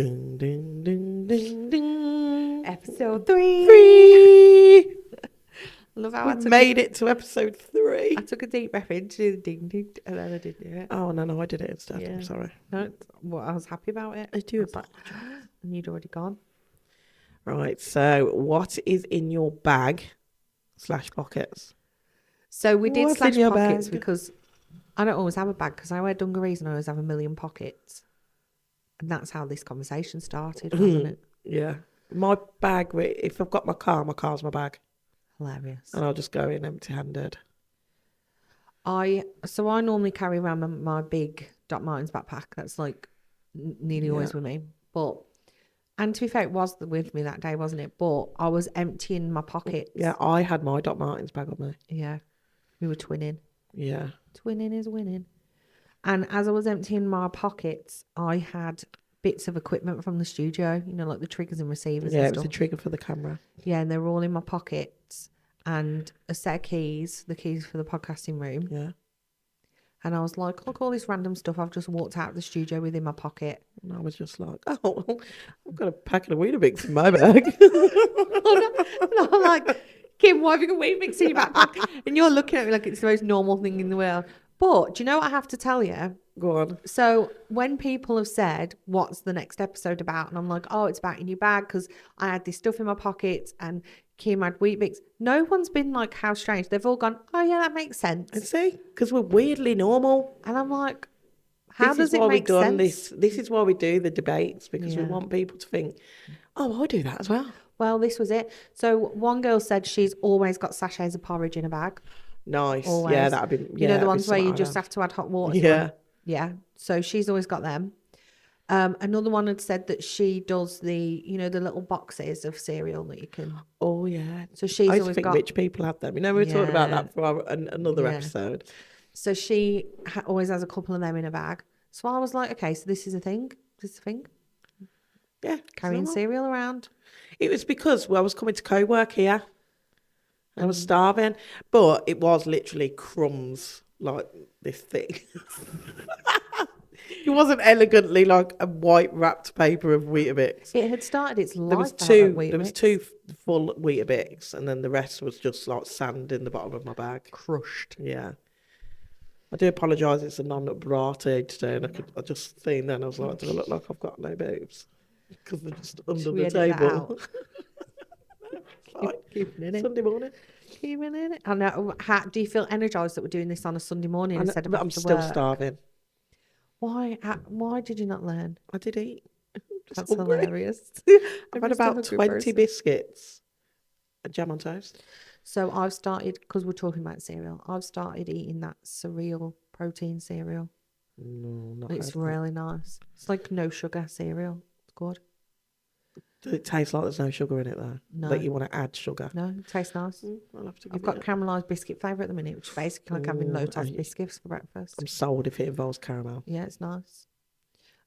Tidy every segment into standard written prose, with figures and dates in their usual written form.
Ding, ding, ding, ding, ding. Episode 3. 3. Love how We made it to episode 3. I took a deep breath into the ding ding, and then I didn't do it. Oh, no, I did it instead. Yeah. I'm sorry. No, well, I was happy about it. I do was like, and you'd already gone. Right, so what is in your bag / pockets? So we did What's slash in your pockets bag? because I don't always have a bag because I wear dungarees and I always have a million pockets. And that's how this conversation started, wasn't it? Yeah. My bag, if I've got my car's my bag. Hilarious. And I'll just go in empty-handed. I normally carry around my big Doc Martens backpack. That's like nearly always with me. And to be fair, it was with me that day, wasn't it? But I was emptying my pockets. Yeah, I had my Doc Martens bag on me. Yeah. We were twinning. Yeah. Twinning is winning. And as I was emptying my pockets, I had bits of equipment from the studio, you know, like the triggers and receivers Yeah, and it was stuff. a trigger for the camera. Yeah, and they were all in my pockets. And a set of keys, the keys for the podcasting room. Yeah. And I was like, look, all this random stuff I've just walked out of the studio with in my pocket. And I was just like, oh, I've got a packet of Weetabix in my bag. And I'm like, Kim, why have you got Weetabix in your backpack? And you're looking at me like it's the most normal thing in the world. But do you know what I have to tell you? Go on. So when people have said, what's the next episode about? And I'm like, oh, it's about in your bag because I had this stuff in my pockets and Kim had Weetabix. No one's been like, how strange. They've all gone, oh, yeah, that makes sense. And see, because we're weirdly normal. And I'm like, how does it make sense? This is why we do the debates, because we Yeah. want people to think, oh, I do that as well. Well, this was it. So one girl said she's always got sachets of porridge in a bag. Nice. Always. Yeah, that'd be. Yeah, You know, the that'd be ones where you something just like have to add hot water to that. Yeah. them? Yeah. So she's always got them. Another one had said that she does the, you know, the little boxes of cereal that you can. Oh, yeah. So she's I used to always think got. rich people have them. You know, we were talking about Yeah. that for another Yeah. episode. So she always has a couple of them in a bag. So I was like, okay, so this is a thing. This is a thing. Yeah. Carrying cereal around. It was because I was coming to co-work here. I was starving, but it was literally crumbs like this thick. It wasn't elegantly like a white wrapped paper of Weetabix. It had started its life. There was out two. at Weetabix. There was two full Weetabix, and then the rest was just like sand in the bottom of my bag. crushed. Yeah. I do apologise. It's a non-brate today, and I just seen then I was like, do I look like I've got no boobs? Because they're just under Should we the edit that table. out? Keeping in it. Sunday morning. Keeping in it. I know. Do you feel energised that we're doing this on a Sunday morning instead of But I'm after still work? starving. Why? Why did you not learn? I did eat. That's hungry. hilarious. I've had about 20 biscuits and jam on toast. So I've started, because we're talking about cereal, I've started eating that cereal, protein cereal. No, not It's heard of really nice. It's like no sugar cereal. It's good. Does it taste like there's no sugar in it though? No. Like you want to add sugar? No, it tastes nice. I'll have to give I've got it a- caramelised biscuit flavour at the minute, which is basically like having Ooh, Lotus I- biscuits for breakfast. I'm sold if it involves caramel. Yeah, it's nice.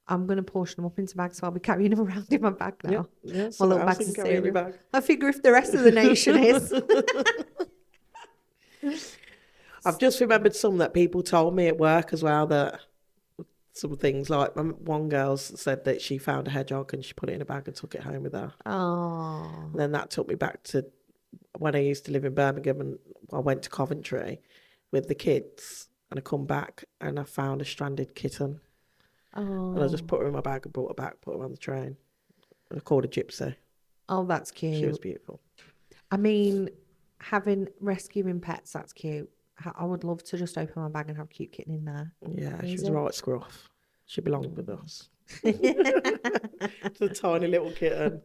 I'm going to portion them up into bags, so I'll be carrying them around in my bag now. Yeah, My little bags of cereal. I figure if the rest of the nation is. I've just remembered some that people told me at work as well, that some things like one girl said that she found a hedgehog and she put it in a bag and took it home with her. Oh. And then that took me back to when I used to live in Birmingham, and I went to Coventry with the kids, and I come back and I found a stranded kitten. Oh. And I just put her in my bag and brought her back, put her on the train. And I called her Gypsy. Oh, that's cute. She was beautiful. I mean, rescuing pets, that's cute. I would love to just open my bag and have a cute kitten in there. Yeah, she was Amazing. right scruff. She belonged with us. It's a tiny little kitten.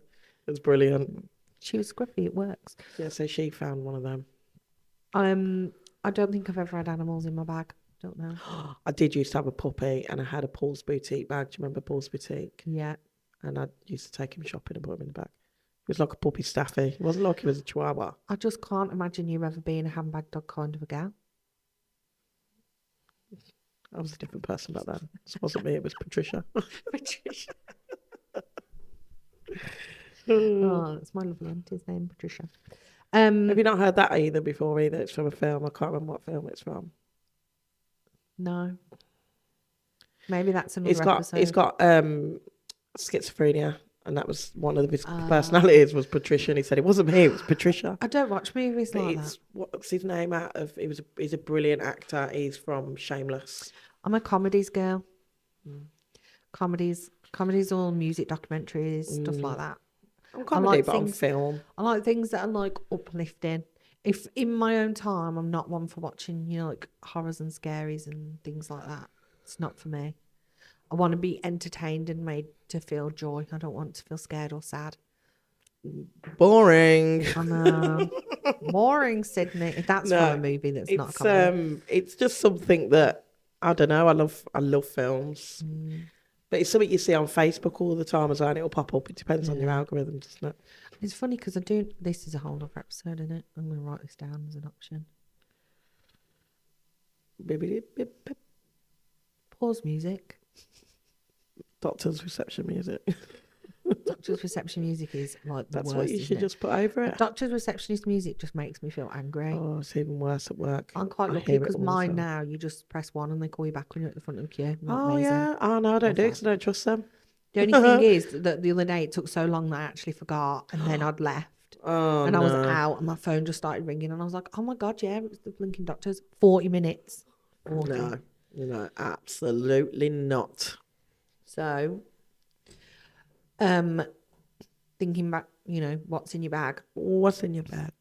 It was brilliant. She was scruffy, it works. Yeah, so she found one of them. I don't think I've ever had animals in my bag. Don't know. I did used to have a puppy, and I had a Paul's Boutique bag. Do you remember Paul's Boutique? Yeah. And I used to take him shopping and put him in the bag. It was like a puppy staffy. It wasn't like he was a chihuahua. I just can't imagine you ever being a handbag dog kind of a gal. I was a different person back then. It wasn't me, it was Patricia. Patricia. Oh, that's my lovely auntie's name, Patricia. Have you not heard that either before either? It's from a film. I can't remember what film it's from. No. Maybe that's another episode. It's got schizophrenia, and that was one of his personalities was Patricia. And he said it wasn't me, it was Patricia. I don't watch movies But like it's that. what's his name out of? He's a brilliant actor. He's from Shameless. I'm a comedies girl. Comedies, all music documentaries, stuff like that. I'm comedy, like but I'm things- film. I like things that are like uplifting. If in my own time, I'm not one for watching, like horrors and scaries and things like that. It's not for me. I want to be entertained and made to feel joy. I don't want to feel scared or sad. Boring. I know. Boring, Sydney. If that's No, from a movie that's not a comedy. It's just something that I don't know. I love films, but it's something you see on Facebook all the time as well, and it'll pop up. It depends on your algorithm, doesn't it? It's funny because I do. This is a whole other episode, isn't it? I'm going to write this down as an option. Beep, beep, beep, beep. Pause music. Doctor's reception music. Doctor's reception music is like the That's worst. what you isn't should it? just put over it. Doctor's receptionist music just makes me feel angry. Oh, it's even worse at work. I'm quite I lucky hear it because all the mine time. now, you just press 1 and they call you back when you're at the front of the queue. Not Oh amazing. yeah. Oh no, I don't do it because I don't trust them. The only thing is that the other day it took so long that I actually forgot and then I'd left. Oh And no. I was out and my phone just started ringing and I was like, oh my God, yeah, it's the blinking Doctors. 40 minutes. 40. No, absolutely not. So, thinking back, what's in your bag? What's in your bag?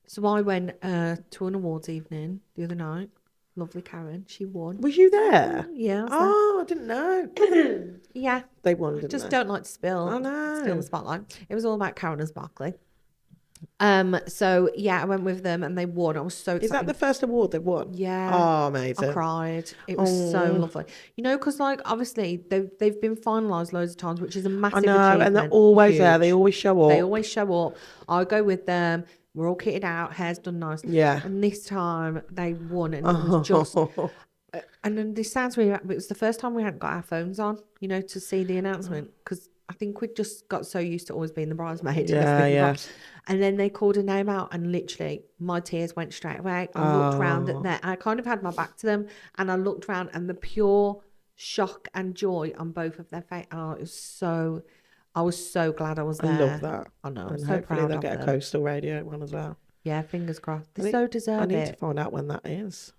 So I went to an awards evening the other night. Lovely Karen, she won. Was you there? Yeah. I was Oh, I didn't know. there. Yeah. They won, didn't Just they? don't like to spill. I know. Spill the spotlight. It was all about Karen and Sparkly. So yeah, I went with them and they won. I was so excited. Is that the first award they've won? Yeah. Oh, I amazing. cried. It was so lovely. Because like obviously they've been finalised loads of times, which is a massive I know, achievement. and they're always Huge. there. They always show up. They always show up. I go with them. We're all kitted out. Hair's done nice. Yeah. And this time they won, and it was just. And then this sounds really bad, but it was the first time we hadn't got our phones on, to see the announcement because I think we'd just got so used to always being the bridesmaid. Yeah. And then they called a name out, and literally my tears went straight away. I looked round at them. I kind of had my back to them, and I looked round, and the pure shock and joy on both of their faces. Oh, it was so. I was so glad I was there. I love that. I know. I'm And so hopefully proud they'll of get them. a coastal radio one as well. Yeah, fingers crossed. They I so need- deserve I need it. to find out when that is.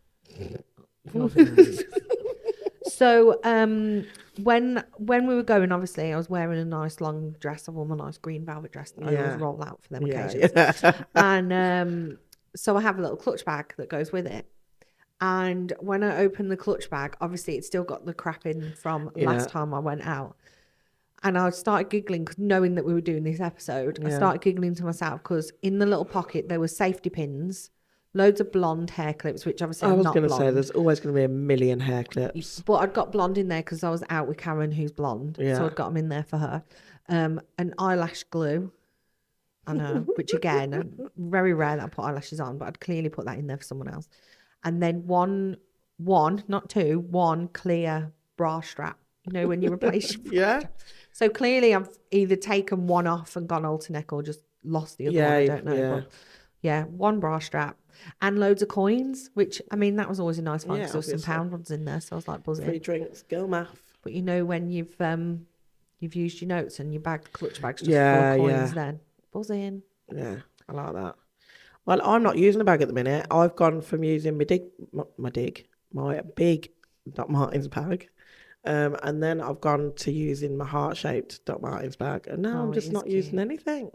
So when we were going, obviously I was wearing a nice long dress. I wore my nice green velvet dress that I always roll out for them occasions. Yeah. And so I have a little clutch bag that goes with it. And when I opened the clutch bag, obviously it's still got the crap in from last time I went out. And I started giggling 'cause knowing that we were doing this episode. I started giggling to myself because in the little pocket there were safety pins, loads of blonde hair clips, which obviously I I'm was not going to blonde. say there's always going to be a million hair clips. But I'd got blonde in there because I was out with Karen, who's blonde. Yeah. So I'd got them in there for her. An eyelash glue. I know, which again, very rare that I put eyelashes on, but I'd clearly put that in there for someone else. And then one, not two, one clear bra strap. When you replace your Yeah. So clearly I've either taken one off and gone alternate or just lost the other one. I don't know. Yeah. But yeah, one bra strap and loads of coins, which I mean that was always a nice one because there was some obviously. pound ones in there, so I was like buzzing. Free drinks, girl math. But when you've used your notes and your clutch bag's just Yeah, full of yeah. coins, then buzzing. Yeah, I like that. Well, I'm not using a bag at the minute. I've gone from using my big Doc Martens bag. And then I've gone to using my heart-shaped Doc Martens bag. And now I'm it just is not using cute. anything.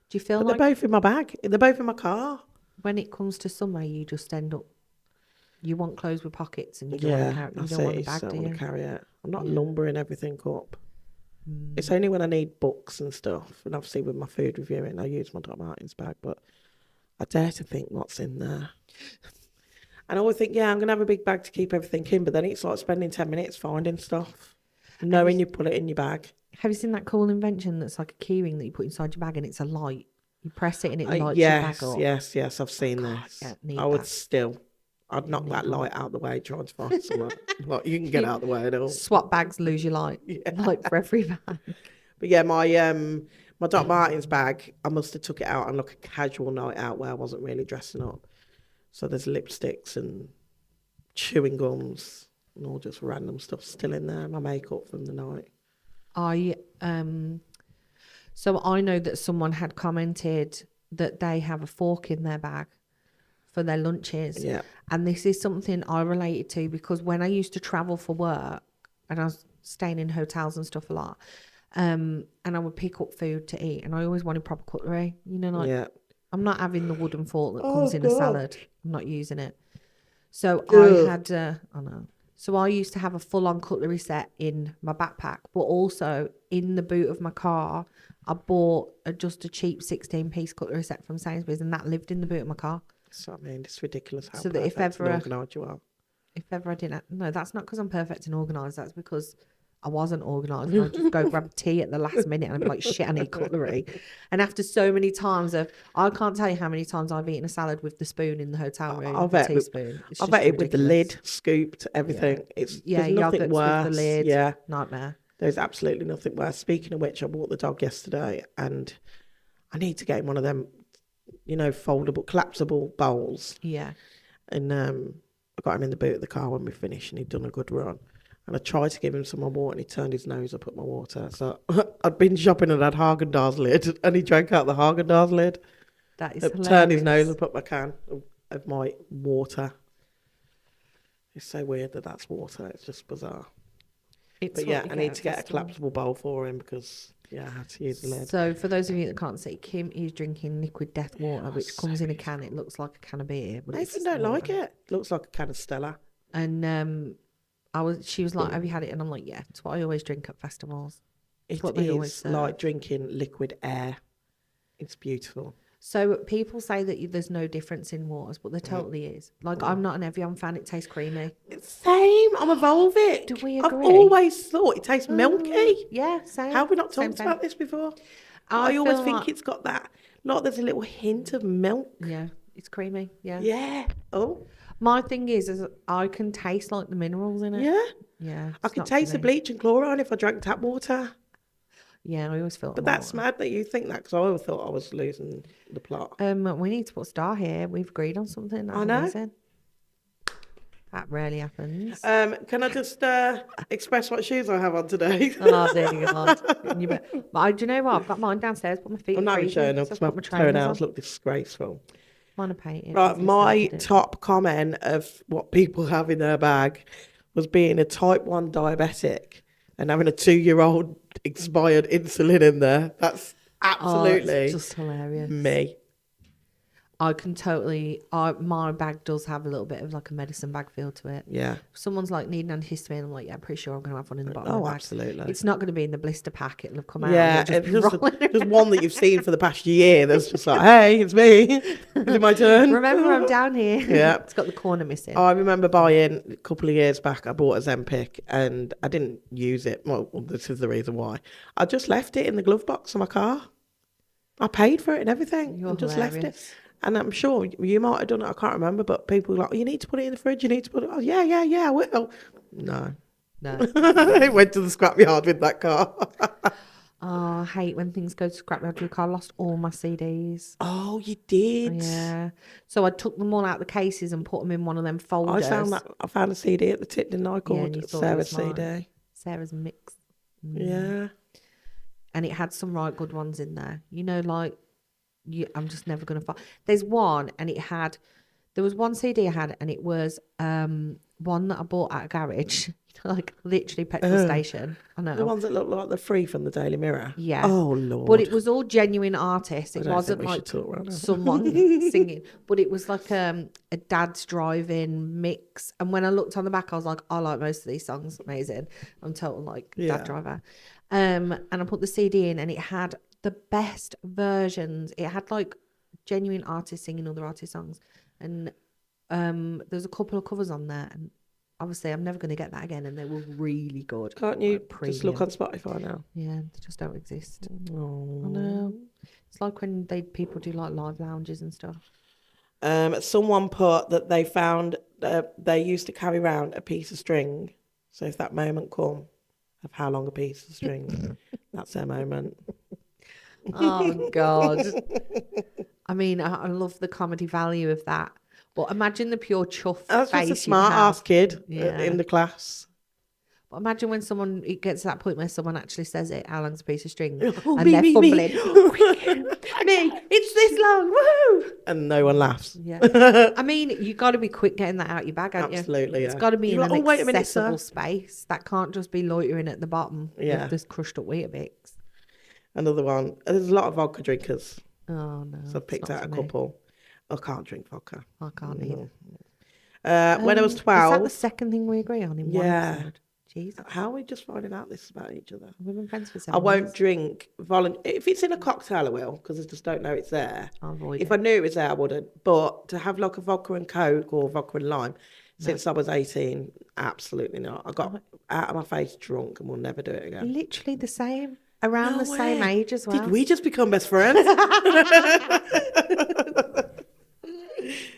Do you feel But like they're both in my bag. They're both in my car. when it comes to summer, you just end up you want clothes with pockets and you don't want Yeah, to carry, you that's don't want it. a You just bag, don't do want you? to carry it. I'm not lumbering everything up. It's only when I need books and stuff. And obviously with my food reviewing, I use my Doc Martens bag. But I dare to think what's in there. And I always think, yeah, I'm going to have a big bag to keep everything in. But then it's like spending 10 minutes finding stuff. Knowing you put it in your bag. Have you seen that cool invention that's like a keyring that you put inside your bag and it's a light? You press it and it lights your bag up. Yes, I've seen this. yeah, need I would that. still, I'd knock that light out the way trying to find somewhere. Like, you can get out the way at all. Swap bags, lose your light. Like for every bag. But yeah, my Doc Martens bag, I must have took it out on like a casual night out where I wasn't really dressing up. So there's lipsticks and chewing gums and all just random stuff still in there. My makeup from the night. So I know that someone had commented that they have a fork in their bag for their lunches. Yeah. And this is something I related to because when I used to travel for work and I was staying in hotels and stuff a lot, and I would pick up food to eat and I always wanted proper cutlery. Like Yeah. I'm not having the wooden fork that Oh, comes in a God. salad. I'm not using it. So Ugh. I had, I know. So I used to have a full-on cutlery set in my backpack, but also in the boot of my car, I bought just a cheap 16-piece cutlery set from Sainsbury's, and that lived in the boot of my car. So, I mean, it's ridiculous how So that if perfect and ever- organised you are. If ever I didn't, no, that's not because I'm perfect and organised. That's because I wasn't organised. I'd just go grab tea at the last minute and I'd be like, shit, I need cutlery. And after so many times I can't tell you how many times I've eaten a salad with the spoon in the hotel room, I've the ate teaspoon. It's I've just ate it with the ridiculous. lid scooped, everything. It's Yeah, there's nothing yogurts worse. with the lid. Yeah, Nightmare. there's absolutely nothing worse. Speaking of which, I bought the dog yesterday, and I need to get him one of them, foldable, collapsible bowls. Yeah. And I got him in the boot of the car when we finished, and he'd done a good run. And I tried to give him some more water, and he turned his nose up at my water. So I'd been shopping and had Haagen-Dazs lid, and he drank out the Haagen-Dazs lid. That is Turned his hilarious. nose up at my can of my water. It's so weird that that's water. It's just bizarre. It's But what yeah, you I get need at to get a festival. collapsible bowl for him because I had to use the lid. So for those of you that can't see, Kim is drinking liquid death water, Oh, which so comes in a can. It looks like a can of beer, but Nathan it's don't like water. it. Looks like a can of Stella. And she was like, "Have you had it?" And I'm like, "Yeah, it's what I always drink at festivals." It what they always is serve. like drinking liquid air. It's beautiful. So people say that there's no difference in waters, but there totally is. Like I'm not an Evian fan; it tastes creamy. Same. I'm a Volvic. Do we I've agree? always thought it tastes milky. Yeah, same. How have we not Same, talked about this before? I I always feel think like- it's got that. Like there's a little hint of milk. Yeah, it's creamy. Yeah. Yeah. Oh. My thing is I can taste like the minerals in it. Yeah. Yeah. I it's could not for taste the me. bleach and chlorine if I drank tap water. Yeah, I always feel. But that's mad that you think that because I always thought I was losing the plot. We need to put Star here. We've agreed on something. That's I know. amazing. That rarely happens. Can I just express what shoes I have on today? Oh, there you go. But do you know what? I've got mine downstairs. Put my feet. I'm not even freezing, showing up so because I've my got trainers toenails on. look disgraceful. Mine are painted. Right, obviously, my I did it. top comment of what people have in their bag was being a type 1 diabetic and having a 2-year-old expired insulin in there. That's absolutely it's just hilarious. me. I can totally. My bag does have a little bit of like a medicine bag feel to it. Yeah. If someone's like needing antihistamine, I'm like, yeah, I'm pretty sure I'm going to have one in the bottom of Oh, my bag. absolutely. It's not going to be in the blister pack. It'll have come out. Yeah, and it'll it's just be rolling. just one that you've seen for the past year that's just like, hey, it's me. Is it my turn? Remember, I'm down here. Yeah. It's got the corner missing. I remember buying a couple of years back, I bought a Zempic and I didn't use it. Well, this is the reason why. I just left it in the glove box of my car. I paid for it and everything. You're and just left it. hilarious. And I'm sure you might have done it. I can't remember, but people were like, oh, you need to put it in the fridge. You need to put it. Oh, yeah, I will. No. No. I went to the scrapyard with that car. Oh, I hate when things go to scrapyard with the car. I lost all my CDs. Oh, you did? Yeah. So I took them all out of the cases and put them in one of them folders. I found a CD at the tip, didn't I? and Called you thought it was Sarah's mine. CD. Sarah's Mix. Yeah. And it had some right good ones in there. Like, I'm just never going to find. There's one, and there was one CD I had, and it was one that I bought at a garage, like literally petrol station. I know. The ones that look like they're free from the Daily Mirror. Yeah. Oh, Lord. But it was all genuine artists. It I don't wasn't think we like should talk right now. someone singing. But it was like a dad's driving mix. And when I looked on the back, I was like, I like most of these songs. Amazing. I'm total like Yeah. dad driver. And I put the CD in and it had the best versions. It had like genuine artists singing other artist songs. And there's a couple of covers on there. And obviously I'm never going to get that again. And they were really good. Can't you Like, just look premium. on Spotify now? Yeah, they just don't exist. Oh. I know. It's like when people do like live lounges and stuff. Someone put that they found they used to carry around a piece of string. So if that moment come of how long a piece of string, that's their moment. Oh God. I mean, I love the comedy value of that. But imagine the pure chuff That's face just a you'd smart have. ass kid Yeah. in the class. But imagine when it gets to that point where someone actually says it, how long's a piece of string? Oh, And me, they're me, fumbling. me. Me, it's this long. Woo! And no one laughs. Yeah. I mean, you got to be quick getting that out your bag, haven't you? Absolutely, It's yeah. got to be You're in like, an "Oh, wait a minute, sir." accessible space. That can't just be loitering at the bottom Yeah. with this crushed up Weetabix. Another one. There's a lot of vodka drinkers. Oh, no. So I've it's picked not out a for me. couple. I can't drink vodka. I can't either. When I was Is that 12. the second thing we agree on in one Yeah. episode? Jesus. How are we just finding out this about each other? We've been friends for I 7 won't years. drink if it's in a cocktail, I will, because I just don't know it's there. I'll avoid If it. I knew it was there, I wouldn't. But to have like a vodka and Coke or vodka and lime since I was 18, absolutely not. I got out of my face drunk and will never do it again. Literally the same. Around No the same way. age as well. Did we just become best friends?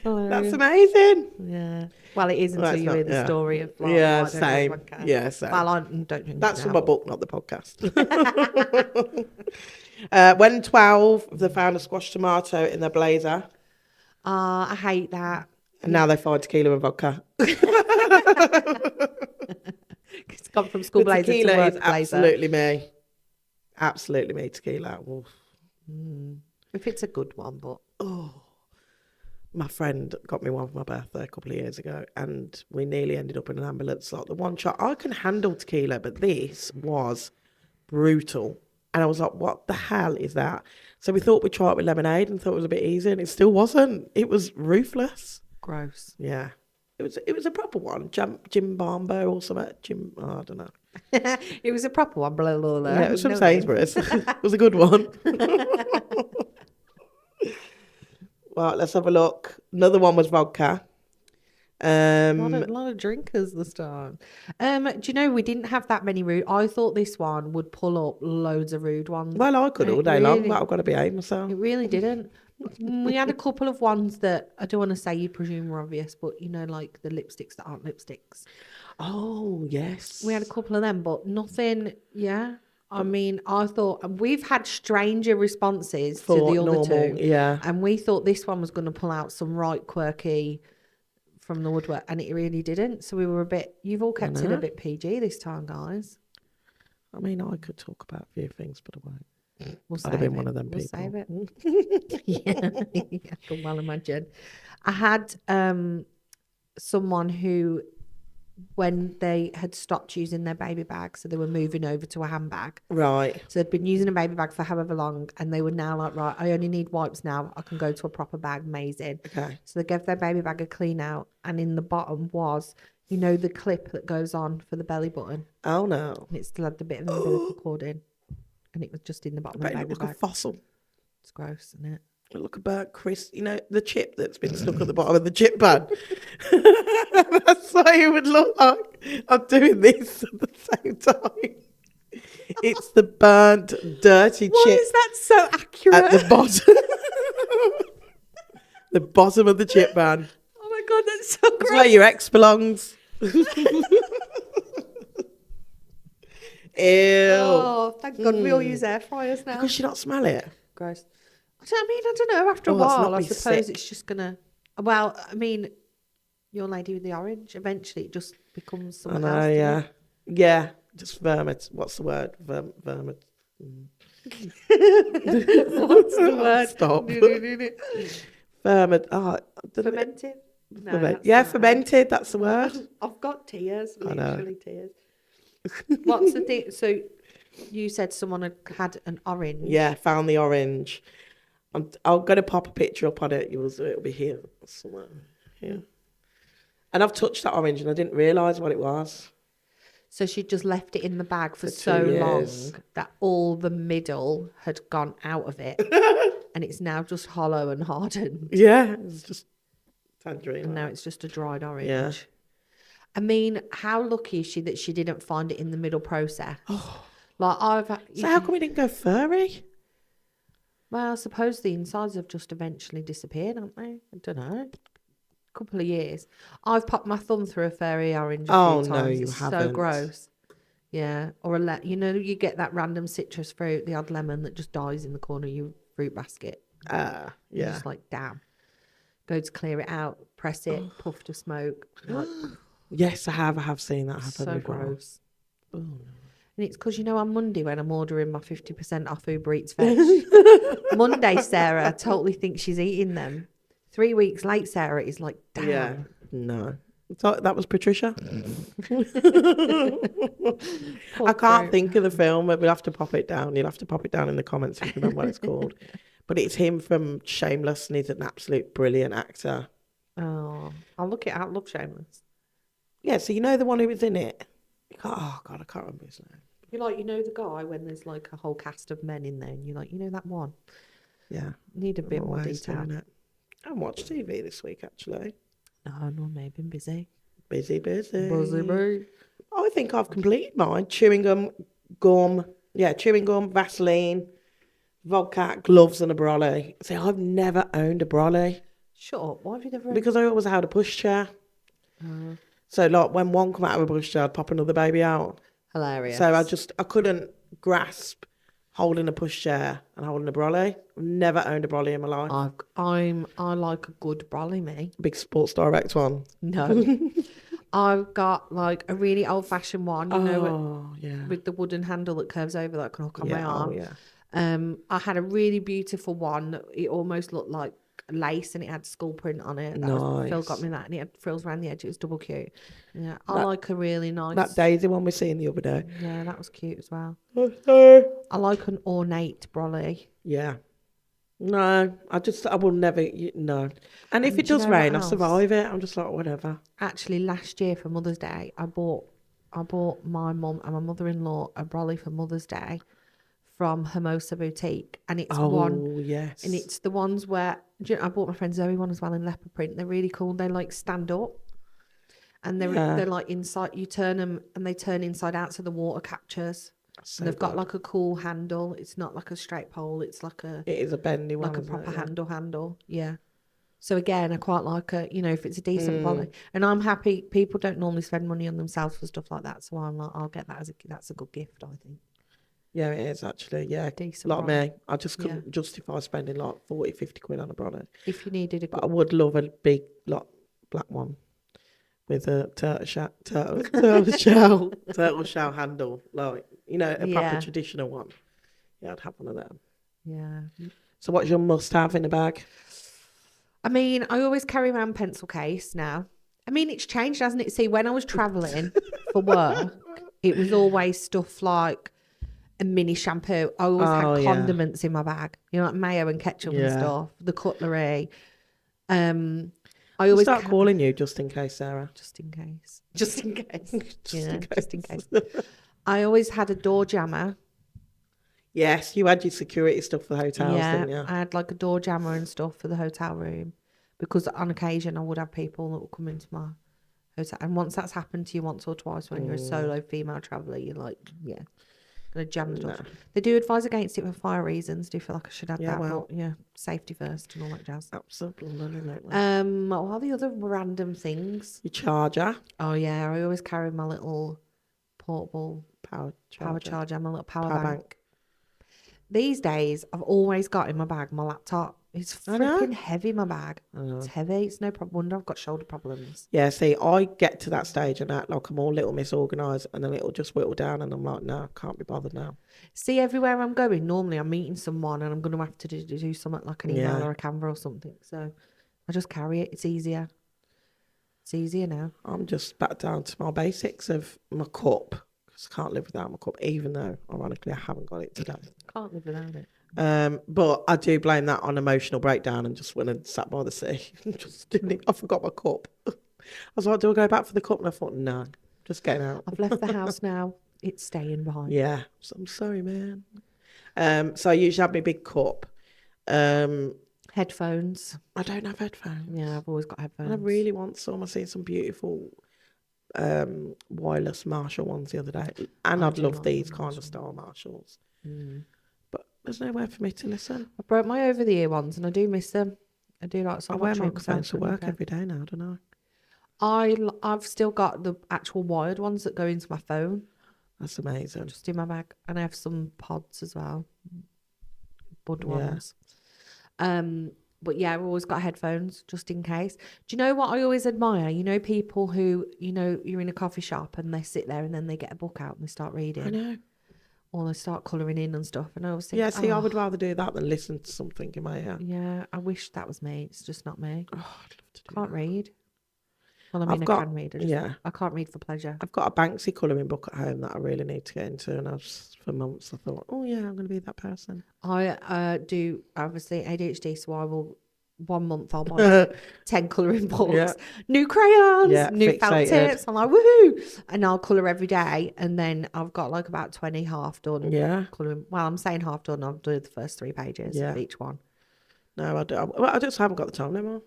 That's amazing. Yeah. Well, it is until Well, it's you not- hear the yeah. story of like, Yeah, I don't drink same. vodka. Yeah, same. Well, I don't drink That's it from now. my book, not the podcast. When 12, they found a squash tomato in their blazer, I hate that. and now they find tequila and vodka. It's gone from school The blazer to tequila work is blazer. absolutely me. Absolutely me, tequila. Oof. If it's a good one, but My friend got me one for my birthday a couple of years ago, and we nearly ended up in an ambulance. Like the one shot, I can handle tequila, but this was brutal. And I was like, what the hell is that? So we thought we'd try it with lemonade and thought it was a bit easy, and it still wasn't. It was ruthless. gross. Yeah. It was a proper one. Jim Barbo or something. I don't know. It was a proper one. Blah, blah, blah. Yeah, it was from No name. Sainsbury's. It was a good one. Well, let's have a look. Another one was vodka. A lot of drinkers this time. Do you know we didn't have that many rude? I thought this one would pull up loads of rude ones. Well, I could all It day long, really- but I've got to behave myself. It really didn't. We had a couple of ones that I don't want to say you presume were obvious, but you know, like the lipsticks that aren't lipsticks. Oh, yes. We had a couple of them, but nothing. Yeah, I mean, I thought we've had stranger responses to For the other normal, two, yeah. and we thought this one was going to pull out some right quirky from the woodwork, and it really didn't. So we were a bit. You've all kept it a bit PG this time, guys. I mean, I could talk about a few things, but I won't. We'll I'd have been save one it. of them We'll people. save it. Yeah, I can well imagine. I had someone who, when they had stopped using their baby bag, so they were moving over to a handbag. Right. So they'd been using a baby bag for however long, and they were now like, right, I only need wipes now. I can go to a proper bag. Amazing. Okay. So they gave their baby bag a clean out, and in the bottom was, you know, the clip that goes on for the belly button, Oh, no. and it still had the bit of the umbilical cord in, and it was just in the bottom of Bet the it baby looked like bag. a fossil. It's gross, isn't it? It looked like a burnt crisp. You know, the chip that's been stuck at the bottom of the chip pan. That's what it would look like. I'm doing this at the same time. It's the burnt, dirty Why chip is that so accurate? at the bottom. The bottom of the chip pan. Oh my god, that's so That's gross. where your ex belongs. Ew. Oh, thank God we all use air fryers now. Could you not smell it? Gross. I don't know. After a Oh, that's while, not I be suppose sick. it's just gonna. Well, I mean, your lady with the orange. Eventually, it just becomes I something know, else. yeah. Yeah, just vermin. What's the word? Vermin. What's the word? Stop. Vermin. Oh, I don't know. Fermented. No, Ferment- that's yeah, not right. fermented. That's the word. I've got tears. I know. Literally tears. What's the thing? So, you said someone had an orange. Yeah, found the orange. I'm going to pop a picture up on it. It'll be here somewhere. Yeah. And I've touched that orange and I didn't realise what it was. So she just left it in the bag for 2 so years. long that all the middle had gone out of it, and it's now just hollow and hardened. Yeah, it's just tangerine. And now it's just a dried orange. Yeah. I mean, how lucky is she that she didn't find it in the middle process? Like So how come we didn't go furry? well, I suppose the insides have just eventually disappeared, haven't they? I don't know. Couple of years. I've popped my thumb through a fairy orange a Oh, few no, times. you It's so haven't. gross. Yeah, or you know, you get that random citrus fruit, the odd lemon that just dies in the corner of your fruit basket. You're Yeah. just like, damn. Go to clear it out, press it, puff to smoke. Like, Yes, I have. I have seen that happen so before. gross. And it's because, on Monday when I'm ordering my 50% off Uber Eats veg, Monday, Sarah totally thinks she's eating them. 3 weeks late, Sarah is like, damn. Yeah. No. So that was Patricia. I can't think of the film, but we'll have to pop it down. You'll have to pop it down in the comments if you remember what it's called. But it's him from Shameless, and he's an absolute brilliant actor. Oh, I'll look it out. I love Shameless. Yeah, so you know the one who was in it? Oh, God, I can't remember his name. You're like, the guy when there's like a whole cast of men in there, and you're like, that one. Yeah. Need a bit more detail. I haven't watched TV this week, actually. No, maybe been busy. Busy. Busy. I think I've completed mine. Chewing gum, Vaseline, vodka, gloves, and a brolly. See, I've never owned a brolly. Shut up. Why have you never? Because I always had a pushchair. So, like, when one come out of a pushchair, I'd pop another baby out. Hilarious. So I couldn't grasp holding a pushchair and holding a brolly. I've never owned a brolly in my life. I like a good brolly, me. Big Sports Direct one. No. I've got like a really old fashioned one, with the wooden handle that curves over that can hook on my arm. Oh, yeah. I had a really beautiful one. It almost looked like lace and it had skull print on it. Phil got me that, and it had frills around the edge. It was double cute. Yeah, I like a really nice. That Daisy one we seen the other day. Yeah, that was cute as well. I like an ornate brolly. Yeah. No, I will never. No. And if it does rain, I'll survive it. I'm just like, whatever. Actually, last year for Mother's Day, I bought my mum and my mother-in-law a brolly for Mother's Day from Hermosa Boutique, and it's yes, and it's the ones where I bought my friend Zoe one as well in leopard print. They're really cool. They like stand up, and they're like inside. You turn them and they turn inside out, so the water captures. So and they've got like a cool handle. It's not like a straight pole. It's like it is a bendy one, like a proper handle. Yeah. So again, I quite like if it's a decent brolly, and I'm happy. People don't normally spend money on themselves for stuff like that, so I'm like, I'll get that that's a good gift, I think. Yeah, it is actually. Yeah, decent. Like me, I just couldn't justify spending like 40, 50 quid on a brolly. If you needed but I would love a big black one with a turtle shell handle, like a proper traditional one. Yeah, I'd have one of them. Yeah. So, what's your must-have in a bag? I mean, I always carry around pencil case now. I mean, it's changed, hasn't it? See, when I was travelling for work, it was always stuff like a mini shampoo. I always had condiments in my bag, like mayo and ketchup and stuff, the cutlery. I always start calling you just in case, Sarah. Just in case. Just in case. I always had a door jammer. Yes, you had your security stuff for the hotels, didn't you? I had like a door jammer and stuff for the hotel room, because on occasion I would have people that would come into my hotel. And once that's happened to you once or twice when you're a solo female traveller, you're like, gonna jam the door. No. They do advise against it for fire reasons. Do you feel like I should add that? Well, but safety first and all that jazz. Absolutely. What are the other random things? Your charger. Oh yeah, I always carry my little portable power charger, my little power bank. These days, I've always got in my bag my laptop. It's flipping heavy, my bag. It's heavy. It's no problem. Wonder I've got shoulder problems. Yeah, see, I get to that stage and act like I'm all little misorganised, and then it'll just whittle down and I'm like, no, I can't be bothered now. See, everywhere I'm going, normally I'm meeting someone and I'm going to have to do something like an email or a Canva or something. So I just carry it. It's easier. It's easier now. I'm just back down to my basics of my cup. I can't live without my cup, even though ironically I haven't got it today. Can't live without it. But I do blame that on emotional breakdown and just went and sat by the sea. I forgot my cup. I was like, do I go back for the cup? And I thought, no, just getting out. I've left the house now. It's staying behind. Yeah, so I'm sorry, man. So I usually have my big cup. Headphones. I don't have headphones. Yeah, I've always got headphones. And I really want some. I seen some beautiful wireless Marshall ones the other day, and I'd love these kind of style Marshalls, but there's nowhere for me to listen. I broke my over the ear ones and I do miss them. I do like some. I wear microphones to work every day now, don't I? I've still got the actual wired ones that go into my phone. That's amazing. Just in my bag, and I have some pods as well, bud ones. But yeah, I've always got headphones just in case. Do you know what I always admire? You know, people who, you know, you're in a coffee shop and they sit there and then they get a book out and they start I reading know. or they start colouring in and stuff. And I always think, Yeah, see, I would oh, rather do that than listen to something in my ear. yeah, I wish that was me. It's just not me. Oh, I'd love to do Can't that. read. Well, I mean, I've I got, can read. yeah, I can't read for pleasure. I've got a Banksy colouring book at home that I really need to get into, and for months I thought, oh yeah, I'm going to be that person. I do obviously ADHD, so I will 1 month I'll buy 10 colouring books, Yeah. new crayons, Yeah, new felt fixated. tips. I'm like, woohoo! And I'll colour every day, and then I've got like about 20 half done. Yeah, Colouring. Well, I'm saying half done. I'll do the first 3 pages Yeah. of each one. no, I just haven't got the time no more.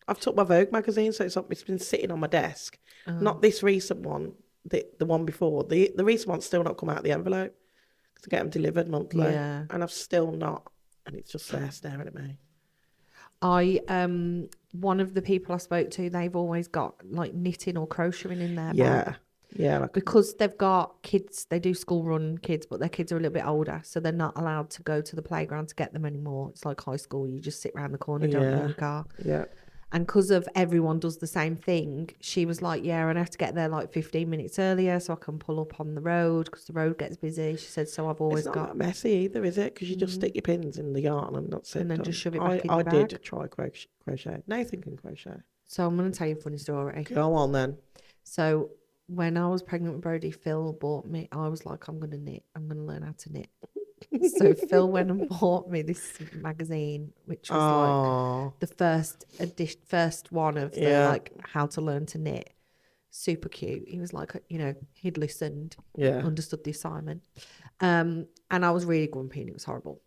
I've took my Vogue magazine, so it's been sitting on my desk. Not this recent one, the one before. The recent one's still not come out of the envelope to get them delivered monthly, Yeah. and I've still not, and it's just there staring at me. One of the people I spoke to, they've always got like knitting or crocheting in their bag. Yeah, Because they've got kids, they do school run kids, but their kids are a little bit older, so they're not allowed to go to the playground to get them anymore. It's like high school, you just sit around the corner, don't you, in your car. yeah. And because of everyone does the same thing, she was like, yeah, and I have to get there like 15 minutes earlier so I can pull up on the road because the road gets busy. She said, so I've always It's not got. that messy either, is it? Because you just stick your pins in the yarn and that's it. And then done. just shove it back in I your did bag. try crochet. Nathan can crochet. So I'm going to tell you a funny story. Go on then. So when I was pregnant with Brody, Phil bought me, I was like, I'm going to knit. I'm going to learn how to knit. So Phil went and bought me this magazine, which was like the first one of the like how to learn to knit. Super cute. He was like, you know, he'd listened, understood the assignment, and I was really grumpy, and it was horrible.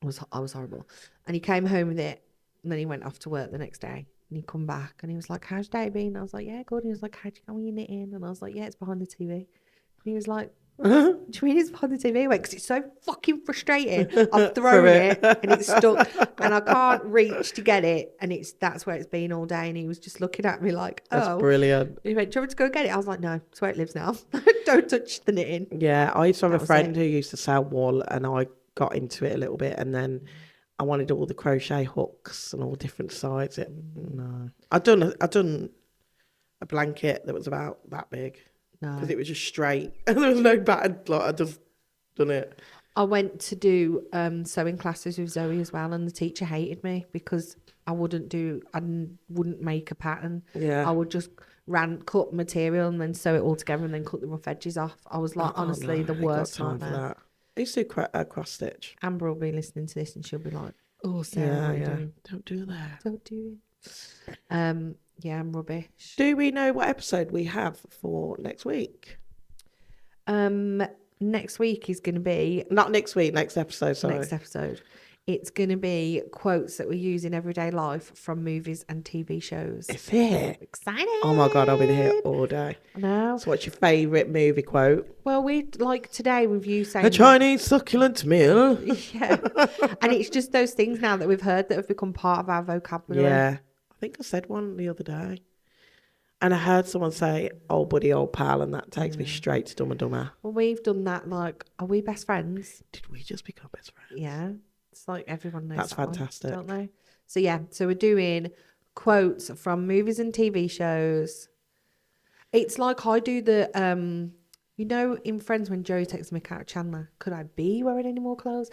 I was horrible, and he came home with it, and then he went off to work the next day, and he come back, and he was like, "How's day been?" I was like, "Yeah, good." And he was like, "How'd you go with your knitting?" And I was like, "Yeah, it's behind the TV." And he was like, "Do you mean it's behind the TV?" Because it's so fucking frustrating. I've thrown it and it's stuck and I can't reach to get it, and that's where it's been all day. And he was just looking at me like, "Oh, that's brilliant." He went, "Do you want me to go get it?" I was like, "No, it's where it lives now. Don't touch the knitting." Yeah, I used to have That a was friend it. who used to sell wool, and I got into it a little bit, and then I wanted all the crochet hooks and all different sides. No, I done a blanket that was about that big No. because it was just straight and there was no pattern. Like I just done it. I went to do sewing classes with Zoe as well, and the teacher hated me because I wouldn't make a pattern. Yeah. I would just cut material and then sew it all together and then cut the rough edges off. I was like, honestly, no, the I ain't got worst time for nightmare. that. I used to do cross stitch. Amber will be listening to this and she'll be like, "Oh, Sarah, what are you doing? Don't do that. Don't do it." Yeah, I'm rubbish. Do we know what episode we have for next week? Next week is going to be Not next week. Next episode. Sorry. next episode. It's going to be quotes that we use in everyday life from movies and TV shows. Is it? Exciting! Oh my god, I'll be here all day. No. So, what's your favourite movie quote? Well, we like today with you saying A Chinese succulent meal. yeah, and it's just those things now that we've heard that have become part of our vocabulary. Yeah, I think I said one the other day, and I heard someone say "old buddy, old pal," and that takes me straight to Dumb and Dumber. Well, we've done that. Like, are we best friends? Did we just become best friends? Yeah, it's like everyone knows. That's that one, fantastic. don't they? So yeah, so we're doing quotes from movies and TV shows. It's like I do the you know, in Friends when Joey takes the mick out of Chandler, could I be wearing any more clothes?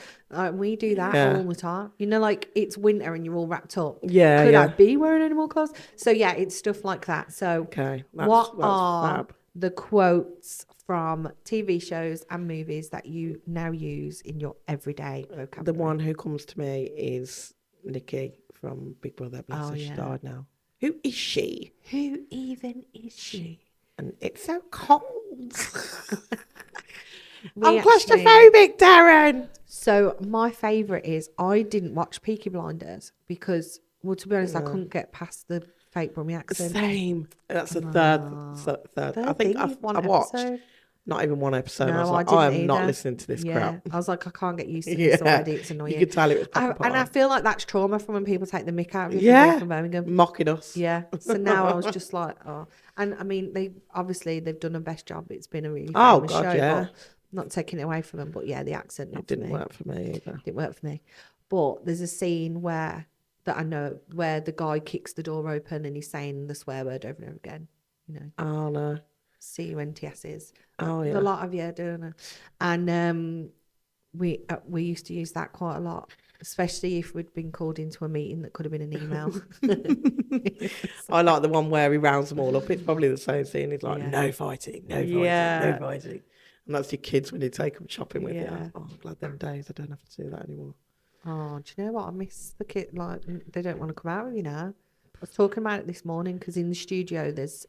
We do that all the time. You know, like it's winter and you're all wrapped up. Yeah, could yeah. I be wearing any more clothes? So yeah, it's stuff like that. So Okay, what that's are fab. the quotes from TV shows and movies that you now use in your everyday vocabulary? The one who comes to me is Nikki from Big Brother. Bless her, she died now. Who is she? Who even is she? And it's so cold. We I'm actually- claustrophobic, Darren. So my favourite is I didn't watch Peaky Blinders because, well, to be honest, I couldn't get past the fake Brummie accent. Same. That's the third. I think I watched episode. not even one episode. No, I was I like, didn't I am not either. listening to this Yeah, crap. I was like, I can't get used to this already. It's annoying. You could tell it was And I feel like that's trauma from when people take the mick out of you Yeah. from Birmingham. mocking us. Yeah. So now I was just like, oh. And I mean, they've done a best job. It's been a really Oh, famous God, show. yeah. But not taking it away from them, but yeah, the accent not It didn't for me. work for me either. Didn't work for me. But there's a scene where that I know where the guy kicks the door open and he's saying the swear word over and over again. You know, Oh no. CUNTSs. Oh There's yeah. a lot of doing it. And we used to use that quite a lot, especially if we'd been called into a meeting that could have been an email. I like the one where he rounds them all up. It's probably the same scene. He's like, Yeah. no fighting, no fighting, Yeah. no fighting. And that's your kids when you take them shopping with Yeah. you. Oh, I'm glad them days I don't have to do that anymore. Oh, do you know what? I miss the kid. Like, they don't want to come out with you now. I was talking about it this morning because in the studio there's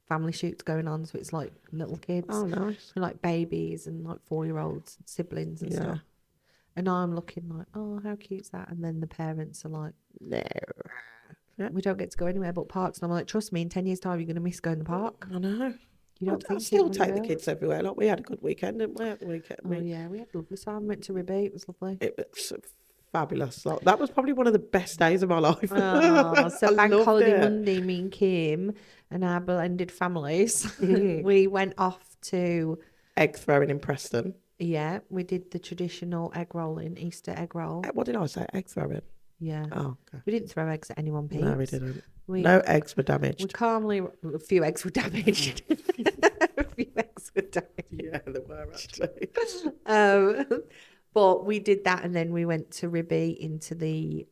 family shoots going on, so it's like little kids, Oh, nice. like babies and like 4-year-olds, and siblings and Yeah. stuff. And I'm looking like, oh, how cute's that? And then the parents are like, No. Yeah. we don't get to go anywhere but parks. And I'm like, trust me, in 10 years' time, you're going to miss going to the park. I know. You don't I think still it take the will. kids everywhere. Like we had a good weekend, didn't we? At the weekend. Oh, yeah, we had a lovely time. Went to Ribby. It was lovely. It was fabulous. Like, that was probably one of the best days of my life. Oh, so I Bank loved Holiday it. Monday, me and Kim and our blended families, we went off to, Egg throwing in Preston. yeah, we did the traditional egg rolling, Easter egg roll. What did I say? Egg throwing. Yeah. Oh, okay. We didn't throw eggs at anyone, Pete. No, we didn't. We, No eggs were we damaged. calmly, a few eggs were damaged. A few eggs were damaged. Yeah, there were actually. But we did that, and then we went to Ribby into the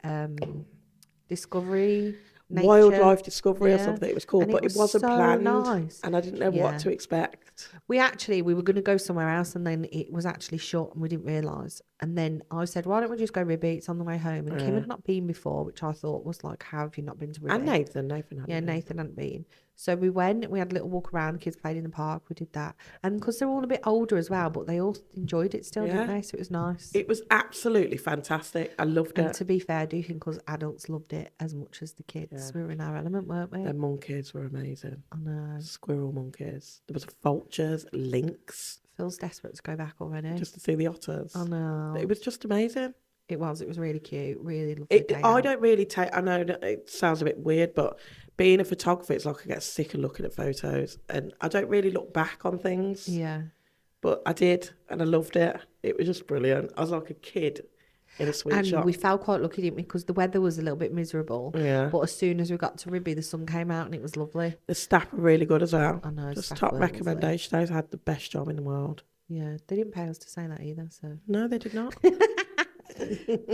Discovery Nature. Wildlife Discovery or Yeah. something it was called, And but it was wasn't so planned. nice. And I didn't know Yeah. what to expect. We were going to go somewhere else, and then it was actually shut, and we didn't realise. And then I said, why don't we just go Ribby? It's on the way home. And Kim had not been before, which I thought was like, how have you not been to Ribby? And Nathan had Yeah, Nathan hadn't been. So we went, we had a little walk around, kids played in the park, we did that. And because they're all a bit older as well, but they all enjoyed it still, didn't Yeah. they? So it was nice. It was absolutely fantastic. I loved And it. to be fair, I do think us adults loved it as much as the kids. We were in our element, weren't we? The monkeys were amazing. I know. Squirrel monkeys. There was vultures, lynx, Phil's desperate to go back already. just to see the otters. I know. It was just amazing. It was really cute, really lovely day I out. don't really take, I know that it sounds a bit weird, but being a photographer, it's like I get sick of looking at photos and I don't really look back on things. Yeah. But I did and I loved it. It was just brilliant. I was like a kid in a sweet And shop. we felt quite lucky, didn't we? Because the weather was a little bit miserable. Yeah. But as soon as we got to Ribby, the sun came out and it was lovely. The staff were really good as well. I know. Just staff top were lovely. recommendation. Those had the best job in the world. Yeah. They didn't pay us to say that either. So No, they did not.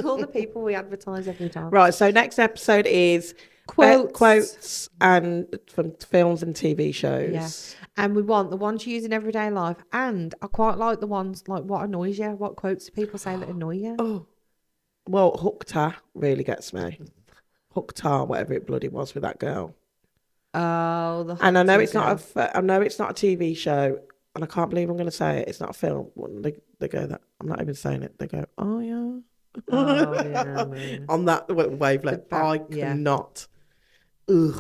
all the people we advertise every time. Right, so next episode is quotes and from films and TV shows. Yeah. And we want the ones you use in everyday life. And I quite like the ones like what annoys you. What quotes do people say that annoy you? Oh, well, Hooked Her really gets me. Hooked Her, whatever it bloody was with that girl. Oh, the And I know Hooked it's not I know it's not a TV show, and I can't believe I'm going to say it. It's not a film. When they go that I'm not even saying it. They go, oh yeah, Oh, yeah, man. on that wavelength. I yeah. cannot. Ugh.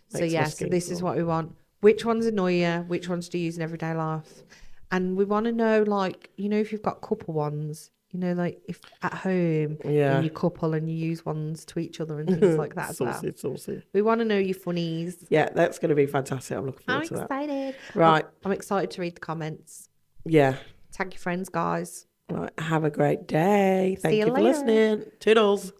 So Makes my yeah, so skin this is crawl. what we want. Which ones annoy you? Which ones do you use in everyday life? And we want to know, like, you know, if you've got couple ones, you know, like if at home Yeah. and you couple and you use ones to each other and things like that as well. Saucy. We want to know your funnies. Yeah, that's going to be fantastic. I'm looking I'm forward to that. excited. Right. I'm excited to read the comments. Yeah. Tag your friends, guys. Right. Have a great day. Thank you you for later. listening. Toodles.